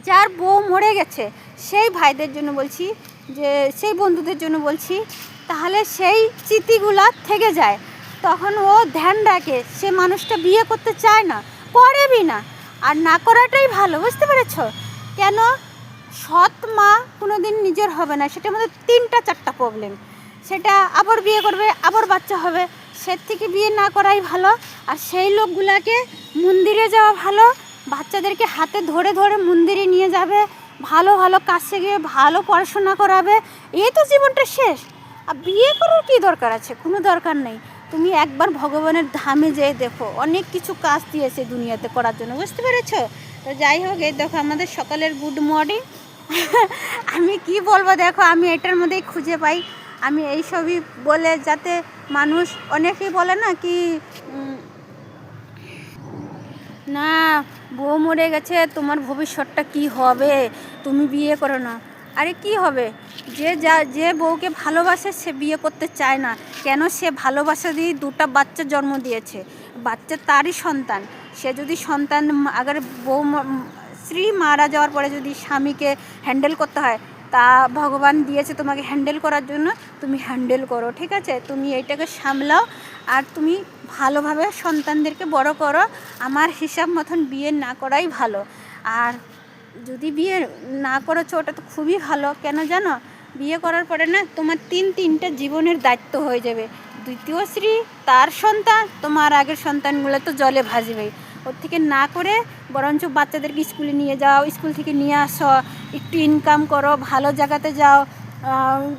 যার বউ মরে গেছে সেই ভাইদের জন্য বলছি, যে সেই বন্ধুদের জন্য বলছি, তাহলে সেই স্মৃতিগুলো থেকে যায়। তখন ও ধ্যান রাখে, সে মানুষটা বিয়ে করতে চায় না, করেবি না, আর না করাটাই ভালো, বুঝতে পেরেছ? কেন? সৎ মা কোনো দিন নিজের হবে না, সেটার মধ্যে 3-4টা প্রবলেম। সেটা আবার বিয়ে করবে, আবার বাচ্চা হবে, সে থেকে বিয়ে না করাই ভালো। আর সেই লোকগুলাকে মন্দিরে যাওয়া ভালো, বাচ্চাদেরকে হাতে ধরে ধরে মন্দিরে নিয়ে যাবে, ভালো ভালো কাছে গিয়ে ভালো পড়াশোনা করাবে, এই তো জীবনটা শেষ। আর বিয়ে করার কী দরকার আছে? কোনো দরকার নেই। তুমি একবার ভগবানের ধামে যেয়ে দেখো, অনেক কিছু কাজ দিয়েছে দুনিয়াতে করার জন্য, বুঝতে পেরেছো? তো যাই হোক, এই দেখো আমাদের সকালের গুড মর্নিং। আমি কি বলবো, দেখো আমি এটার মধ্যেই খুঁজে পাই, আমি এইসবই বলে, যাতে মানুষ, অনেকেই বলে না কি না বউ মরে গেছে, তোমার ভবিষ্যৎটা কি হবে, তুমি বিয়ে করো না। আরে কি হবে? যে বউকে ভালোবাসে সে বিয়ে করতে চায় না কেন? সে ভালোবাসা দিয়ে 2টা বাচ্চা জন্ম দিয়েছে, বাচ্চা তারই সন্তান। সে যদি সন্তান আগে বউ স্ত্রী মারা যাওয়ার পরে যদি স্বামীকে হ্যান্ডেল করতে হয়, তা ভগবান দিয়েছে তোমাকে হ্যান্ডেল করার জন্য, তুমি হ্যান্ডেল করো, ঠিক আছে? তুমি এইটাকে সামলাও, আর তুমি ভালোভাবে সন্তানদেরকে বড় করো। আমার হিসাব মতন বিয়ে না করাই ভালো। আর যদি বিয়ে না করেছো ওটা তো খুবই ভালো। কেন জানো? বিয়ে করার পরে না তোমার 3-3টা জীবনের দায়িত্ব হয়ে যাবে। দ্বিতীয় স্ত্রী, তার সন্তান, তোমার আগের সন্তানগুলো তো জলে ভাসবেই। ওর থেকে না করে বরঞ্চ বাচ্চাদেরকে স্কুলে নিয়ে যাও, স্কুল থেকে নিয়ে আসো, একটু ইনকাম করো, ভালো জায়গাতে যাও,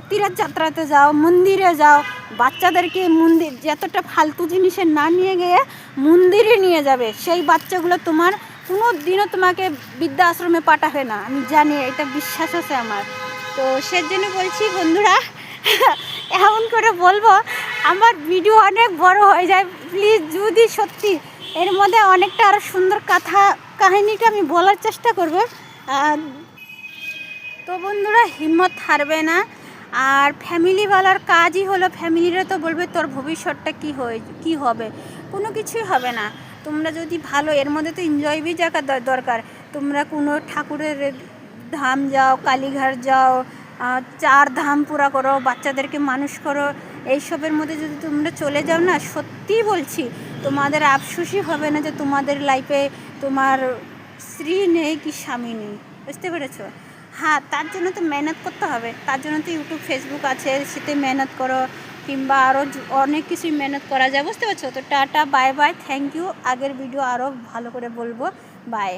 তীর্থযাত্রাতে যাও, মন্দিরে যাও, বাচ্চাদেরকে মন্দির, যতটা ফালতু জিনিসে না নিয়ে গিয়ে মন্দিরে নিয়ে যাবে। সেই বাচ্চাগুলো তোমার কোনো দিনও তোমাকে বৃদ্ধা আশ্রমে পাঠাবে না, আমি জানি, এটা বিশ্বাস আছে আমার। তো সেজন্য বলছি বন্ধুরা, এমন করে বলবো আমার ভিডিও অনেক বড় হয়ে যায়। প্লিজ, যদি সত্যি এর মধ্যে অনেকটা আরও সুন্দর কাহিনীটা আমি বলার চেষ্টা করব। তো বন্ধুরা, হিম্মত হারবে না। আর ফ্যামিলিওয়ালার কাজই হলো, ফ্যামিলিরা তো বলবে তোর ভবিষ্যৎটা কী হবে, কোনো কিছুই হবে না। তোমরা যদি ভালো, এর মধ্যে তো এনজয় বি জায়গা দরকার। তোমরা কোনো ঠাকুরের ধাম যাও, কালীঘাট যাও, 4 ধাম পুরা করো, বাচ্চাদেরকে মানুষ করো, এইসবের মধ্যে যদি তোমরা চলে যাও না, সত্যিই বলছি তোমাদের আফসোসই হবে না যে তোমাদের লাইফে তোমার স্ত্রী নেই কি স্বামী নেই, বুঝতে পেরেছো? হ্যাঁ, তার জন্য তো মেহনত করতে হবে, তার জন্য তো ইউটিউব ফেসবুক আছে, সেতে মেহনত করো, কিংবা আরও অনেক কিছুই মেহনত করা যায়, বুঝতে পারছো? তো টাটা, বাই বাই, থ্যাংক ইউ। আগের ভিডিও আরও ভালো করে বলবো, বাই।